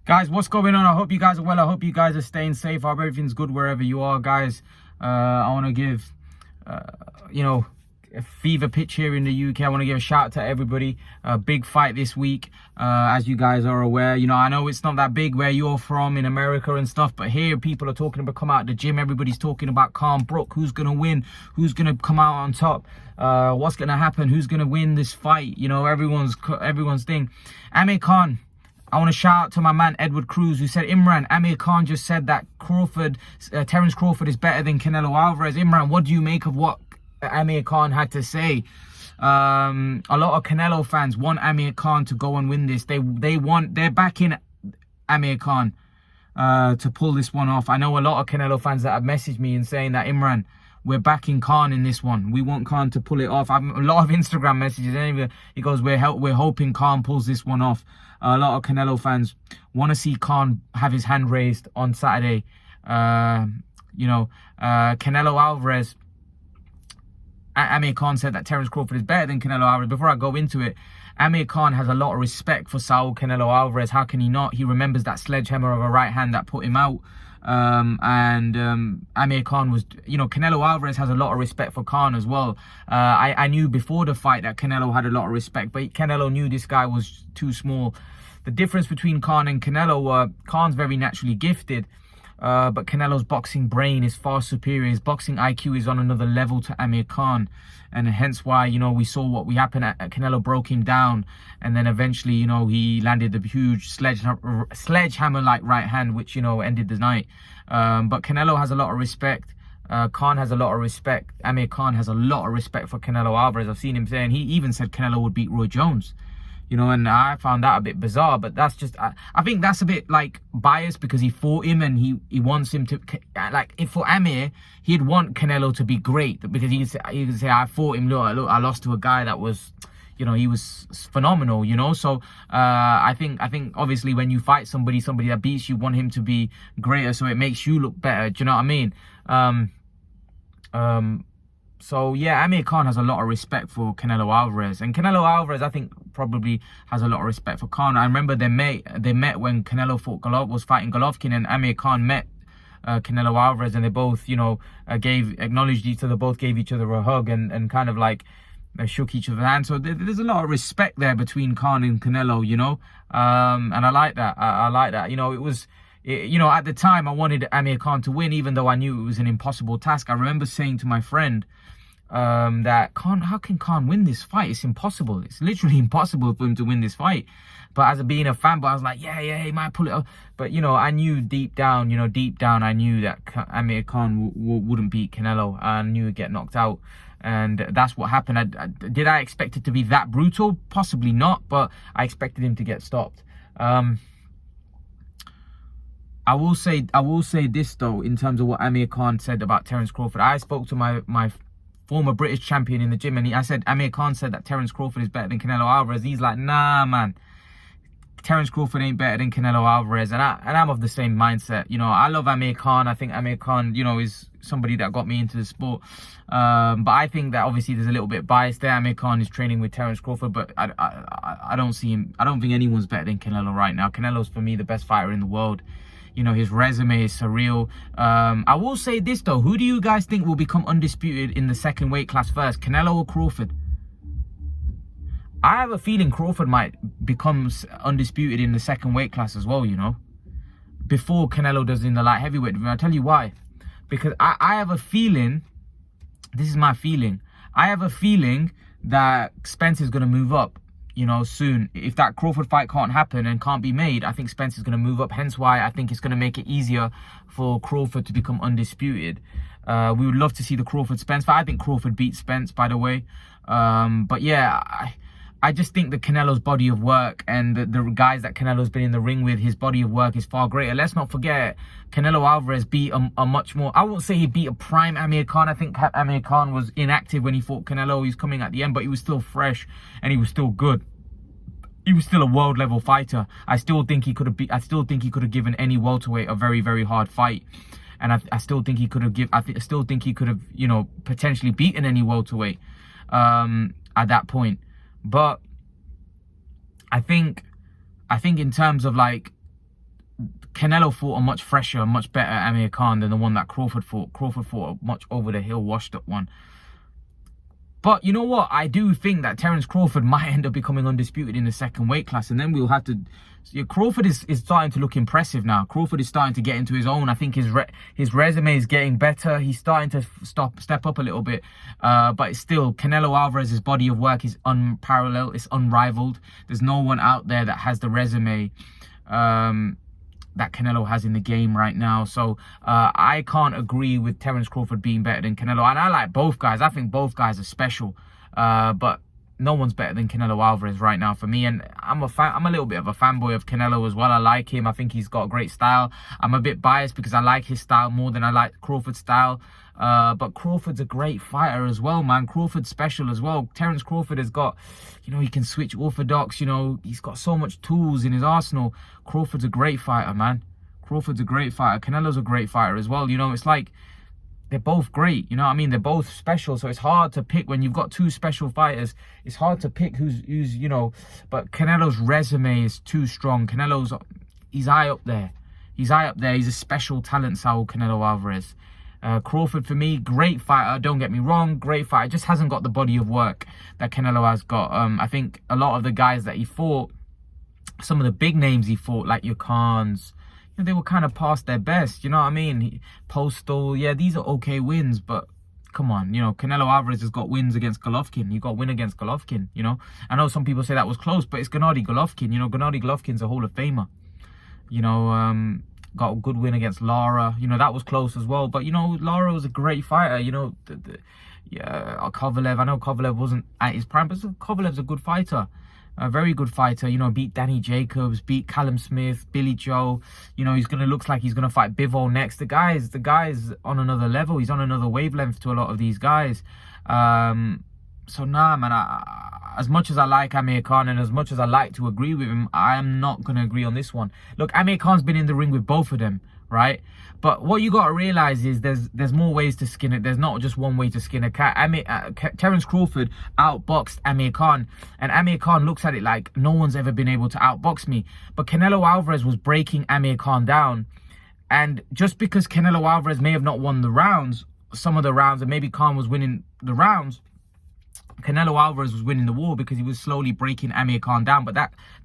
Guys, what's going on? I hope you guys are well. I hope you guys are staying safe. I hope everything's good wherever you are, guys. I want to give, a fever pitch here in the UK. I want to give a shout out to everybody. A big fight this week, as you guys are aware. I know it's not that big where you're from in America and stuff, but here people are talking about come out the gym. Everybody's talking about Khan Brook. Who's going to win? Who's going to come out on top? What's going to happen? Who's going to win this fight? Everyone's thing. Amir Khan. I want to shout out to my man Edward Cruz, who said, Imran, Amir Khan just said that Terence Crawford is better than Canelo Alvarez. Imran, what do you make of what Amir Khan had to say? A lot of Canelo fans want Amir Khan to go and win this. They're backing Amir Khan to pull this one off. I know a lot of Canelo fans that have messaged me and saying that, Imran, we're backing Khan in this one. We want Khan to pull it off. I've a lot of Instagram messages. Anyway, he goes, we're hoping Khan pulls this one off. A lot of Canelo fans want to see Khan have his hand raised on Saturday. Canelo Alvarez. Amir Khan said that Terence Crawford is better than Canelo Alvarez. Before I go into it, Amir Khan has a lot of respect for Saul Canelo Alvarez. How can he not? He remembers that sledgehammer of a right hand that put him out. Amir Khan was, Canelo Alvarez has a lot of respect for Khan as well. I knew before the fight that Canelo had a lot of respect, but Canelo knew this guy was too small. The difference between Khan and Canelo, Khan's very naturally gifted, but Canelo's boxing brain is far superior. His boxing IQ is on another level to Amir Khan, and hence why, we saw what happened. Canelo broke him down, and then eventually, he landed the huge sledgehammer-like right hand, which, ended the night. But Canelo has a lot of respect. Khan has a lot of respect. Amir Khan has a lot of respect for Canelo Alvarez. I've seen him saying, he even said Canelo would beat Roy Jones. And I found that a bit bizarre, but that's just, I think that's a bit like biased because he fought him and he wants him to, like, if for Amir, he'd want Canelo to be great because he could say, I fought him, look, I lost to a guy that was, he was phenomenal, So I think obviously when you fight somebody that beats you, want him to be greater so it makes you look better. Do you know what I mean? So yeah, Amir Khan has a lot of respect for Canelo Alvarez, and Canelo Alvarez, I think, probably has a lot of respect for Khan. I remember they met when Canelo was fighting Golovkin, and Amir Khan met Canelo Alvarez, and they both, acknowledged each other, both gave each other a hug, and kind of like shook each other's hands. So there's a lot of respect there between Khan and Canelo, and I like that. I like that. It was. At the time, I wanted Amir Khan to win, even though I knew it was an impossible task. I remember saying to my friend that how can Khan win this fight? It's impossible. It's literally impossible for him to win this fight. But as being a fanboy, I was like, yeah, he might pull it off. But, I knew deep down, I knew that Amir Khan wouldn't beat Canelo. I knew he'd get knocked out. And that's what happened. Did I expect it to be that brutal? Possibly not, but I expected him to get stopped. I will say this though, in terms of what Amir Khan said about Terence Crawford. I spoke to my former British champion in the gym, and I said, Amir Khan said that Terence Crawford is better than Canelo Alvarez. He's like, nah, man, Terence Crawford ain't better than Canelo Alvarez. And I'm of the same mindset. I love Amir Khan. I think Amir Khan, is somebody that got me into the sport. But I think that obviously there's a little bit bias there. Amir Khan is training with Terence Crawford, but I don't see him. I don't think anyone's better than Canelo right now. Canelo's, for me, the best fighter in the world. His resume is surreal. I will say this, though. Who do you guys think will become undisputed in the second weight class first? Canelo or Crawford? I have a feeling Crawford might become undisputed in the second weight class as well, before Canelo does in the light heavyweight division. I'll tell you why. Because I have a feeling, this is my feeling, I have a feeling that Spence is going to move up. Soon. If that Crawford fight can't happen and can't be made, I think Spence is going to move up. Hence why I think it's going to make it easier for Crawford to become undisputed. We would love to see the Crawford-Spence fight. I think Crawford beats Spence, by the way. But yeah, I just think that Canelo's body of work and the guys that Canelo's been in the ring with, his body of work is far greater. Let's not forget, Canelo Alvarez beat a much more, I won't say he beat a prime Amir Khan. I think Amir Khan was inactive when he fought Canelo. He's coming at the end, but he was still fresh and he was still good. He was still a world level fighter. I still think he could have given any welterweight a very, very hard fight. And I still think he could have potentially beaten any welterweight at that point. But I think in terms of like Canelo fought a much fresher, much better Amir Khan than the one that Crawford fought. Crawford fought a much over-the-hill, washed-up one. But you know what? I do think that Terence Crawford might end up becoming undisputed in the second weight class. And then we'll have to... Yeah, Crawford is starting to look impressive now. Crawford is starting to get into his own. I think his resume is getting better. He's starting to step up a little bit. But still, Canelo Alvarez's body of work is unparalleled. It's unrivaled. There's no one out there that has the resume that Canelo has in the game right now. So I can't agree with Terence Crawford being better than Canelo. And I like both guys. I think both guys are special. But no one's better than Canelo Alvarez right now for me. And I'm a little bit of a fanboy of Canelo as well. I like him. I think he's got a great style. I'm a bit biased because I like his style more than I like Crawford's style. But Crawford's a great fighter as well, man. Crawford's special as well. Terence Crawford has got, you know, he can switch orthodox, you know, he's got so much tools in his arsenal. Crawford's a great fighter, man. Crawford's a great fighter. Canelo's a great fighter as well. You know, it's like, they're both great, you know what I mean? They're both special, so it's hard to pick when you've got two special fighters. It's hard to pick who's you know, but Canelo's resume is too strong. He's high up there. He's high up there. He's a special talent, Saul Canelo Alvarez. Crawford, for me, great fighter, don't get me wrong, great fighter. Just hasn't got the body of work that Canelo has got. I think a lot of the guys that he fought, some of the big names he fought, like your Khans, they were kind of past their best, you know what I mean? Postal, yeah, these are okay wins, but come on, you know, Canelo Alvarez has got wins against Golovkin. He got a win against Golovkin, you know? I know some people say that was close, but it's Gennady Golovkin, you know? Gennady Golovkin's a Hall of Famer. You know, got a good win against Lara, you know, that was close as well. But, you know, Lara was a great fighter, you know? Yeah, Kovalev, I know Kovalev wasn't at his prime, but Kovalev's a good fighter. A very good fighter, you know, beat Danny Jacobs, beat Callum Smith, Billy Joe. You know, looks like he's gonna fight Bivol next. The guy's on another level. He's on another wavelength to a lot of these guys. So nah, man, as much as I like Amir Khan and as much as I like to agree with him, I am not gonna agree on this one. Look, Amir Khan's been in the ring with both of them, right? But what you got to realize is there's more ways to skin it. There's not just one way to skin a cat. Terence Crawford outboxed Amir Khan, and Amir Khan looks at it like no one's ever been able to outbox me. But Canelo Alvarez was breaking Amir Khan down, and just because Canelo Alvarez may have not won the rounds, some of the rounds, and maybe Khan was winning the rounds, Canelo Alvarez was winning the war because he was slowly breaking Amir Khan down. But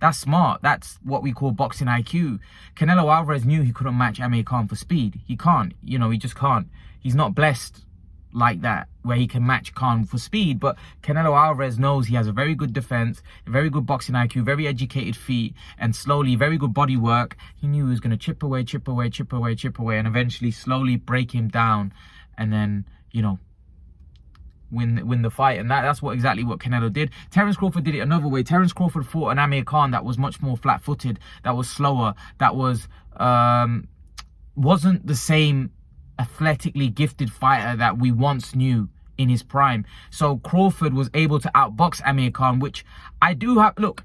that's smart. That's what we call boxing IQ. Canelo Alvarez knew he couldn't match Amir Khan for speed. He can't. You know, he just can't. He's not blessed like that, where he can match Khan for speed. But Canelo Alvarez knows he has a very good defense, a very good boxing IQ, very educated feet, and slowly, very good body work. He knew he was going to chip away, and eventually slowly break him down. And then, you know, win the fight. And that's exactly what Canelo did. Terence Crawford did it another way. Terence Crawford fought an Amir Khan that was much more flat-footed, that was slower, that was wasn't the same athletically gifted fighter that we once knew in his prime. So Crawford was able to outbox Amir Khan, which I do have. Look,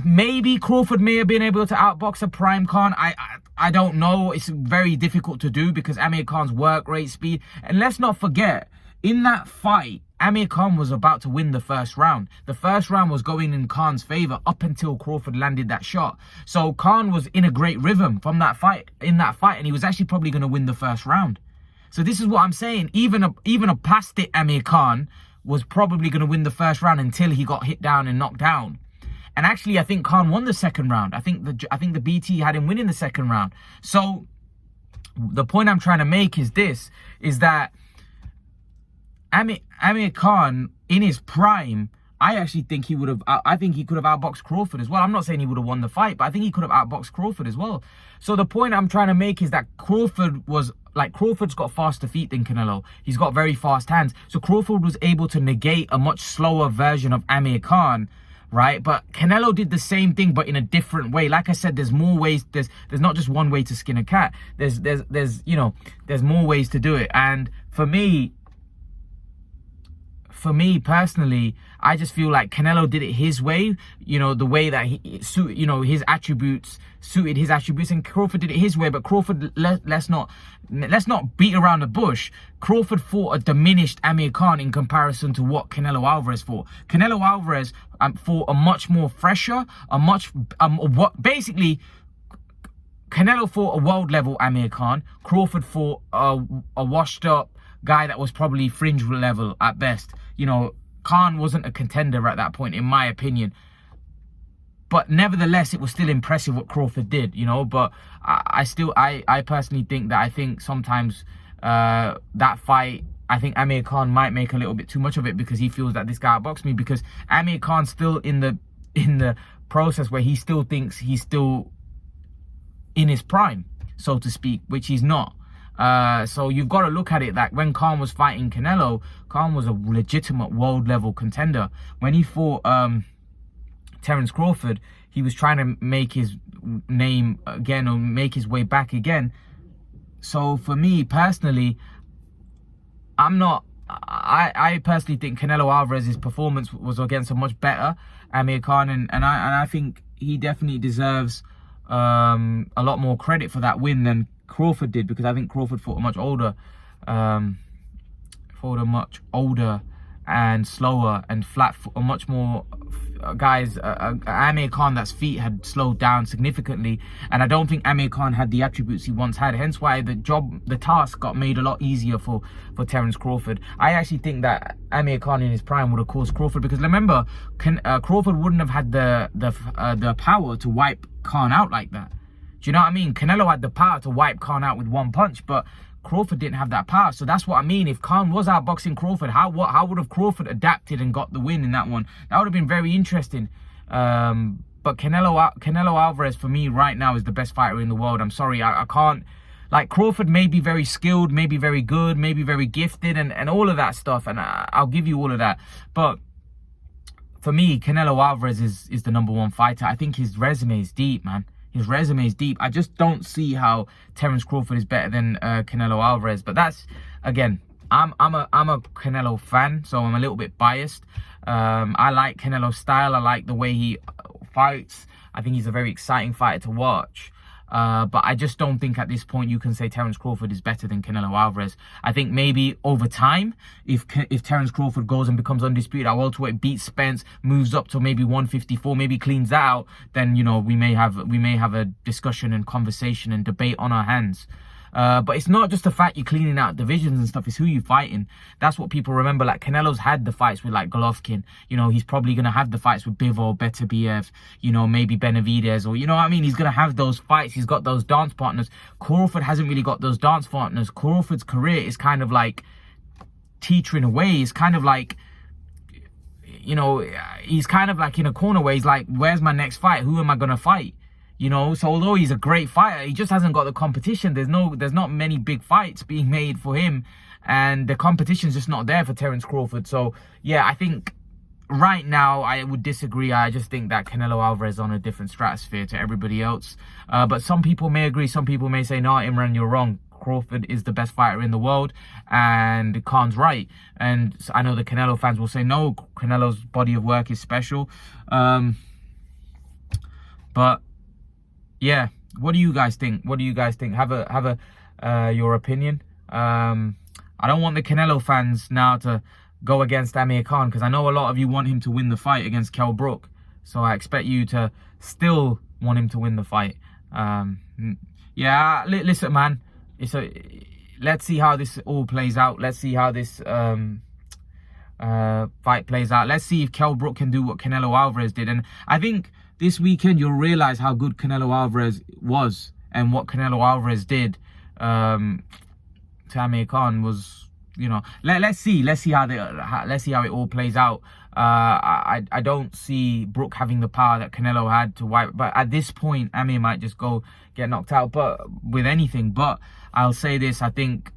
maybe Crawford may have been able to outbox a prime Khan. I don't know. It's very difficult to do because Amir Khan's work rate, speed, and let's not forget, in that fight, Amir Khan was about to win the first round. The first round was going in Khan's favor up until Crawford landed that shot. So Khan was in a great rhythm from that fight, and he was actually probably going to win the first round. So this is what I'm saying. Even a past it Amir Khan was probably going to win the first round until he got hit down and knocked down. And actually, I think Khan won the second round. I think the BT had him winning the second round. So the point I'm trying to make is this: is that Amir Khan in his prime, I actually think he would have. I think he could have outboxed Crawford as well. I'm not saying he would have won the fight, but I think he could have outboxed Crawford as well. So the point I'm trying to make is that Crawford's got faster feet than Canelo. He's got very fast hands. So Crawford was able to negate a much slower version of Amir Khan, right? But Canelo did the same thing, but in a different way. Like I said, there's more ways. There's not just one way to skin a cat. There's more ways to do it. And for me personally, I just feel like Canelo did it his way, you know, the way that he suited, you know, his attributes suited his attributes, and Crawford did it his way. But Crawford, let's not beat around the bush. Crawford fought a diminished Amir Khan in comparison to what Canelo Alvarez fought. Canelo Alvarez fought a much more fresher, basically, Canelo fought a world level Amir Khan. Crawford fought a washed up guy that was probably fringe level at best. You know, Khan wasn't a contender at that point, in my opinion. But nevertheless, it was still impressive what Crawford did, you know. But I personally think that sometimes that fight, I think Amir Khan might make a little bit too much of it because he feels that this guy outboxed me. Because Amir Khan's still in the process where he still thinks he's still in his prime, so to speak, which he's not. So you've got to look at it that when Khan was fighting Canelo, Khan was a legitimate world level contender. When he fought Terence Crawford, he was trying to make his name again or make his way back again. So for me personally, I personally think Canelo Alvarez's performance was against a much better Amir Khan, and I think he definitely deserves a lot more credit for that win than Crawford did, because I think Crawford fought a much older and slower and flat, a much more Amir Khan that's feet had slowed down significantly, and I don't think Amir Khan had the attributes he once had, hence why the task got made a lot easier for Terence Crawford. I actually think that Amir Khan in his prime would have caused Crawford, because remember, Crawford wouldn't have had the power to wipe Khan out like that. Do you know what I mean? Canelo had the power to wipe Khan out with one punch, but Crawford didn't have that power. So that's what I mean. If Khan was outboxing Crawford, how would have Crawford adapted and got the win in that one? That would have been very interesting. But Canelo Alvarez for me right now is the best fighter in the world. I'm sorry, I can't. Like, Crawford may be very skilled, maybe very good, maybe very gifted, and all of that stuff, and I'll give you all of that. But for me, Canelo Alvarez is the #1 fighter. I think his resume is deep, man. His resume is deep. I just don't see how Terence Crawford is better than Canelo Alvarez. But that's, again, I'm a Canelo fan, so I'm a little bit biased. I like Canelo's style. I like the way he fights. I think he's a very exciting fighter to watch. But I just don't think at this point you can say Terence Crawford is better than Canelo Alvarez. I think maybe over time, if Terence Crawford goes and becomes undisputed at welterweight, beats Spence, moves up to maybe 154, maybe cleans that out, then, you know, we may have a discussion and conversation and debate on our hands. But it's not just the fact you're cleaning out divisions and stuff, it's who you're fighting. That's what people remember. Like, Canelo's had the fights with, like, Golovkin. You know, he's probably going to have the fights with Bivol, Beterbiev, you know, maybe Benavidez, or, you know what I mean? He's going to have those fights. He's got those dance partners. Crawford hasn't really got those dance partners. Crawford's career is kind of like teetering away. It's kind of like, you know, he's kind of like in a corner where he's like, where's my next fight? Who am I going to fight? You know, so although he's a great fighter, he just hasn't got the competition. There's not many big fights being made for him, and the competition's just not there for Terence Crawford. So yeah, I think right now I would disagree. I just think that Canelo Alvarez is on a different stratosphere to everybody else. But some people may agree. Some people may say, no, Imran, you're wrong. Crawford is the best fighter in the world, and Khan's right. And I know the Canelo fans will say, no, Canelo's body of work is special. But yeah, what do you guys think? What do you guys think? Have your opinion. I don't want the Canelo fans now to go against Amir Khan, because I know a lot of you want him to win the fight against Kell Brook. So I expect you to still want him to win the fight. Yeah, listen, man. Let's see how this all plays out. Let's see how this fight plays out. Let's see if Kell Brook can do what Canelo Alvarez did. And I think this weekend you'll realize how good Canelo Alvarez was, and what Canelo Alvarez did to Amir Khan was, you know, let's see how it all plays out. I don't see Brook having the power that Canelo had to wipe, but at this point Amir might just go get knocked out, but with anything. But I'll say this, I think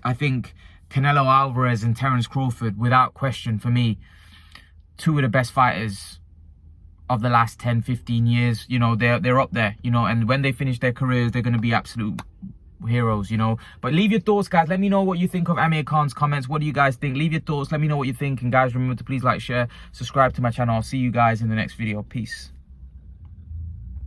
Canelo Alvarez and Terence Crawford, without question, for me, two of the best fighters of the last 10-15 years. You know, they're up there, you know, and when they finish their careers, they're going to be absolute heroes, you know. But leave your thoughts, guys. Let me know what you think of Amir Khan's comments. What do you guys think? Leave your thoughts. Let me know what you think. And guys, remember to please like, share, subscribe to my channel. I'll see you guys in the next video. Peace.